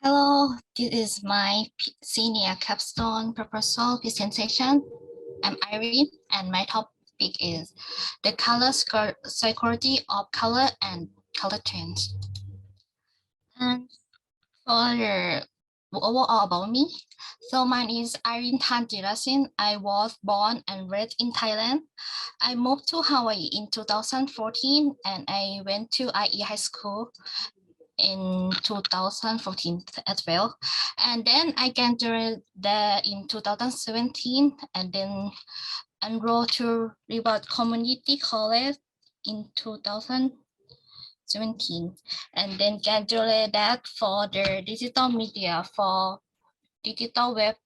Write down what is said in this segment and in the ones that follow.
Hello, this is my senior capstone proposal presentation. I'm Irin, and my topic is the color psychology of color and color trends. And for the overall about me, so mine is Irin Tharnjirasin. I was born and raised in Thailand. I moved to Hawaii in 2014, and I went to IE High School in 2014 as well. And then I entered there in 2017 and then enrolled to Reward Community College in 2017 and then graduated that for the digital media for digital web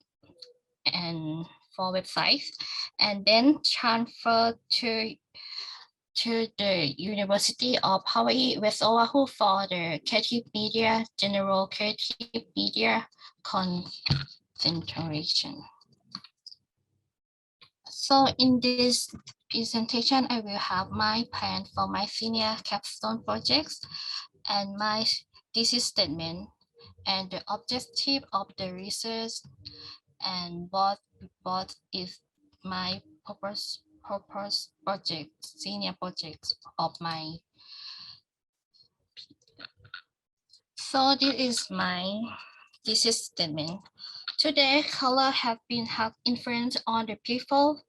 and for websites and then transferred to the University of Hawaii West Oahu for the Creative Media, General Creative Media concentration. So in this presentation, I will have my plan for my senior capstone projects and my thesis statement and the objective of the research and what is my purpose project, senior projects of my. So this is my thesis statement. Today, color have influence on the people,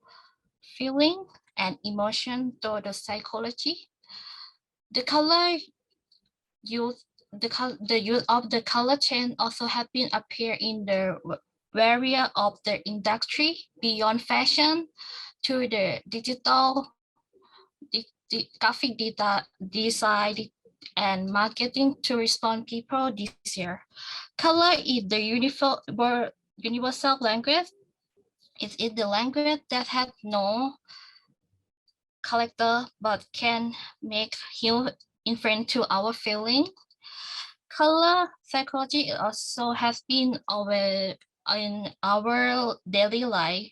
feeling, and emotion through the psychology. The color use the use of the color chain also have been appear in the area of the industry beyond fashion to the digital graphic data design and marketing to respond people this year. Color is the universal language. It is the language that has no character but can make human inference to our feeling. Color psychology also has been in our daily life,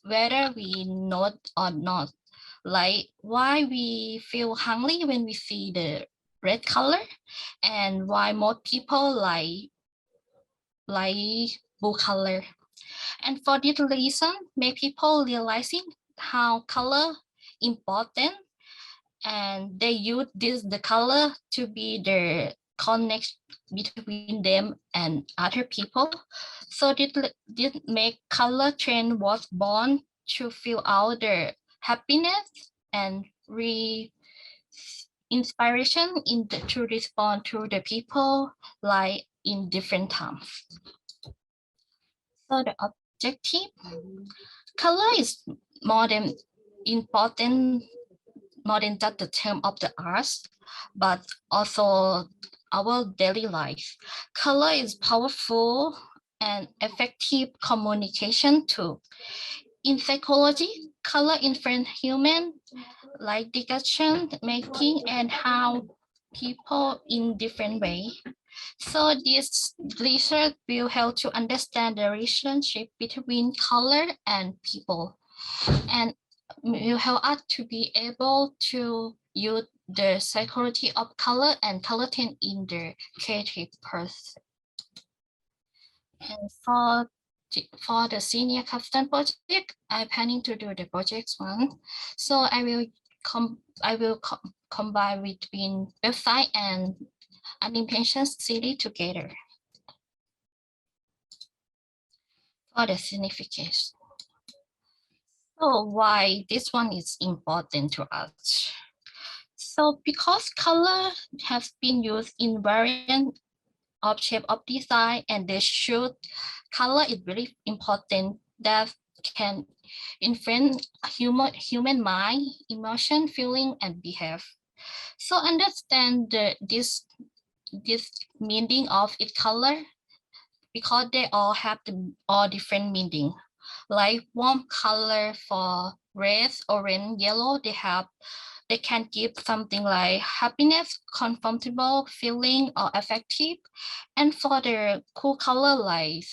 whether we know or not. Like why we feel hungry when we see the red color and why more people like blue color. And for this reason, make people realizing how color important and they use the color to be the connect between them and other people. So this make color trend was born to feel out the happiness and inspiration to respond to the people like in different times. So the objective, color is more than important, more than just the term of the arts, but also our daily life. Color is powerful and effective communication tool. In psychology, color influence human like decision making and how people in different way. So this research will help to understand the relationship between color and people and will help us to be able to use the psychology of color and color tint in the creative process. And for the senior capstone project, I'm planning to do the projects one. So I will combine between website and animation series together. For the signification. So why this one is important to us? So because color has been used in variant of shape of design and the shoot, color is very important that can influence human mind, emotion, feeling, and behavior. So understand this meaning of its color because they all have all different meaning. Like warm color for red, orange, yellow, they can give something like happiness, comfortable feeling, or affective. And for the cool color like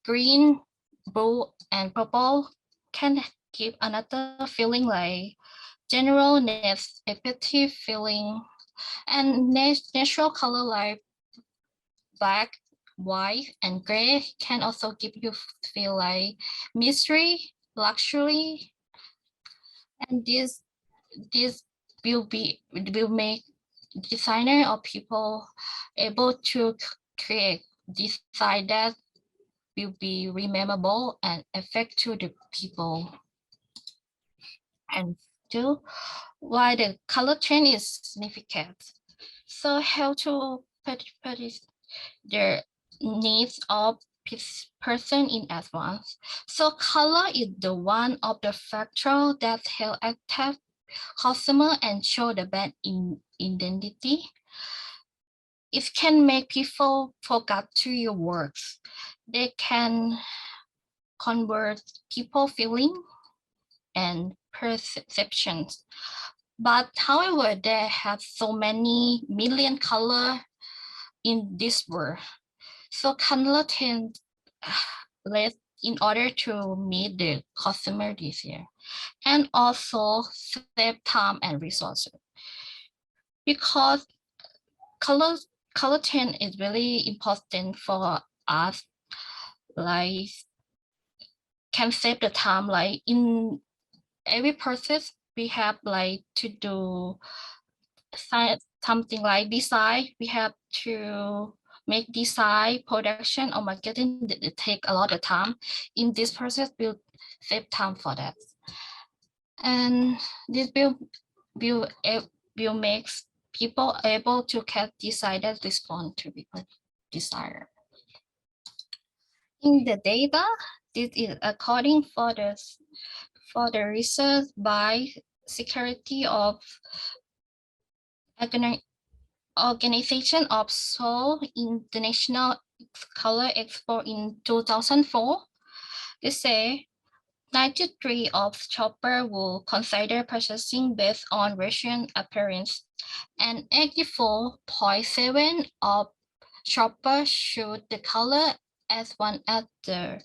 green, blue, and purple can give another feeling like general affective feeling. And natural color like black, white and gray can also give you feel like mystery, luxury, and this will make designer or people able to create design that will be rememberable and effect to the people. And two, why the color trend is significant. So how to put the needs of person in advance. So color is the one of the factor that help attract customer and show the brand identity. It can make people forget to your works. They can convert people feeling and perceptions. But however, they have so many million color in this world. So color tend less in order to meet the customer desire and also save time and resources. Because color color tint is really important for us, like can save the time. Like in every process we have like to do something like design, we have to make design, production or marketing that it take a lot of time. In this process will save time for that, and this will make people able to get design that respond to people desire. In the data, this is according for the research by Security of Organization of Seoul International Color Expo in 2004. They say 93 of shopper will consider purchasing based on Russian appearance, and 84.7 of shoppers should the color as one of the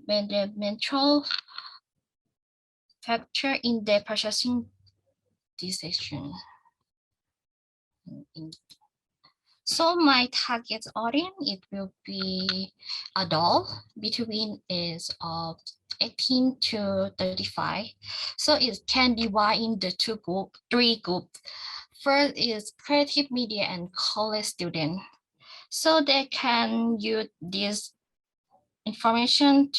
fundamental factor in their purchasing decision. So my target audience, it will be adult between age of 18 to 35. So it can divide into three groups. First is creative media and college student. So they can use this information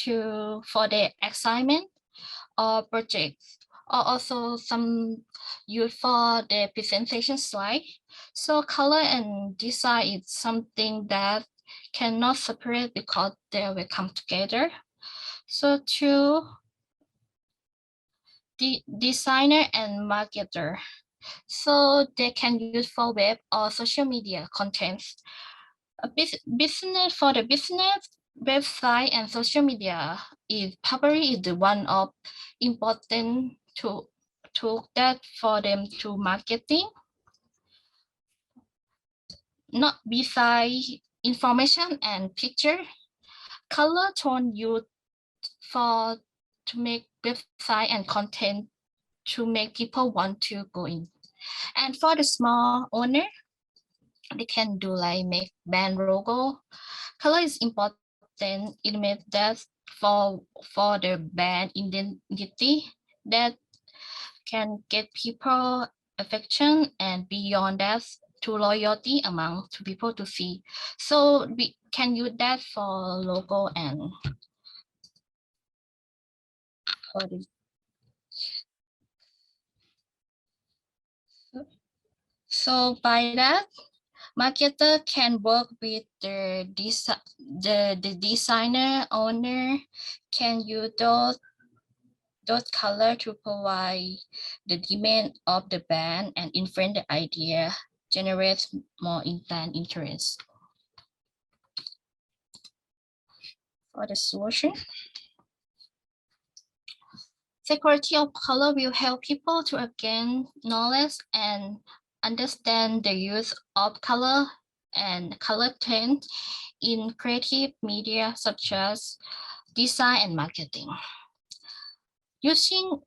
for their assignment or projects, or also some use for the presentation slide. So color and design is something that cannot separate because they will come together. So two, the designer and marketer. So they can use for web or social media contents. Business for the business, website and social media is probably the one of important to that for them to marketing. Not beside information and picture, color tone used for to make website and content to make people want to go in. And for the small owner, they can do like make band logo. Color is important. It means that for the band identity that can get people affection, and beyond that to loyalty among to people to see. So we can use that for logo and for this. So by that, marketer can work with the designer owner, can use those color to provide the demand of the band and influence the idea, generate more intent interest. For the solution, security of color will help people to gain knowledge and understand the use of color and color trend in creative media such as design and marketing. Using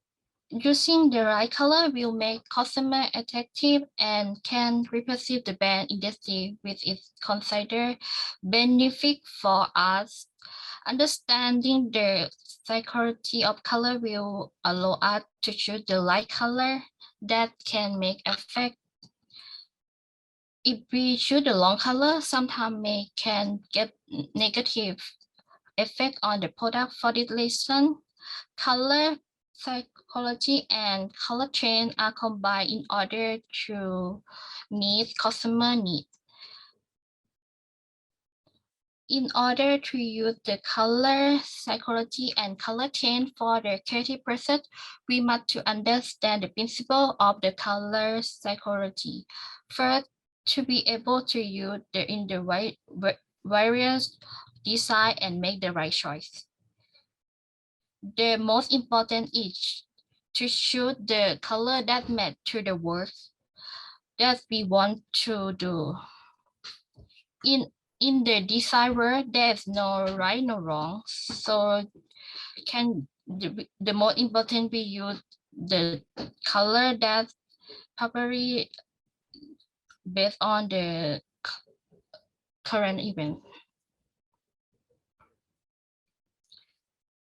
Using the right color will make customer attractive and can represent the brand industry with its considered benefit for us. Understanding the psychology of color will allow us to choose the right color that can make effect. If we choose the wrong color, sometimes can get negative effect on the product. For this reason, color psychology and color trend are combined in order to meet customer needs. In order to use the color psychology and color trend for the creative process, we must to understand the principle of the color psychology. First, to be able to use in the right various design and make the right choice. The most important is to choose the color that match to the work that we want to do. In the design world, there's no right, no wrong. So the most important we use the color that properly based on the current event.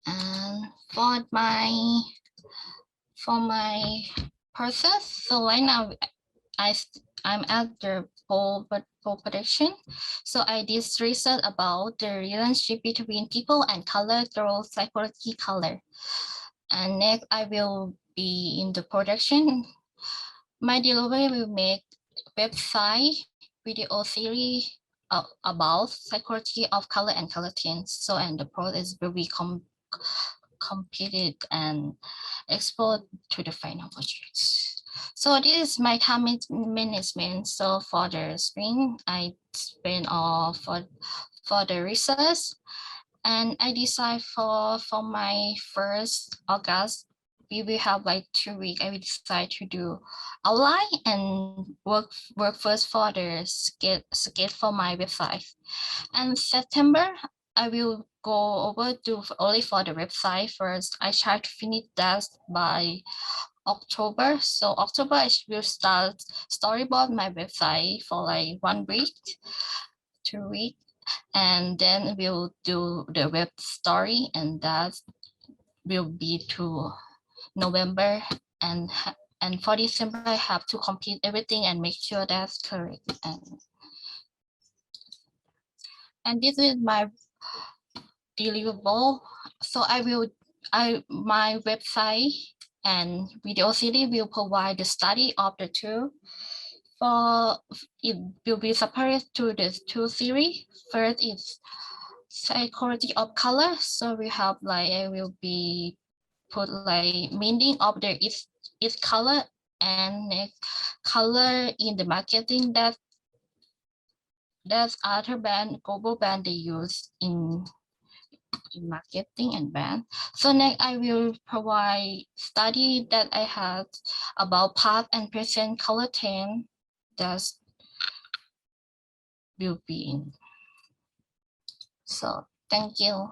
And for my process, so right now I'm at the poll prediction. So I did research about the relationship between people and color through psychology color. And next I will be in the production. My delivery will make website video series about psychology of color and color tints. So and the process will be completed and export to the final projects. So this is my time management. So for the spring, I spend all for the research, and I decide for my first August, we will have like 2 weeks. I will decide to do outline and work first for the sketch for my website. And September, I will go over to only for the website first. I try to finish that by October. So October, I will start storyboard my website for like 1 week, 2 weeks, and then we'll do the web story, and that will be to November. And for December, I have to complete everything and make sure that's correct. And this is my deliverable. So my website and video series will provide the study of the two. For it will be separated to the two series. First is psychology of color. So we have like I will be put like meaning of the each color and color in the marketing that's other brand, global brand they use in marketing and brand. So next I will provide study that I had about past and present color trend that will be in. So thank you.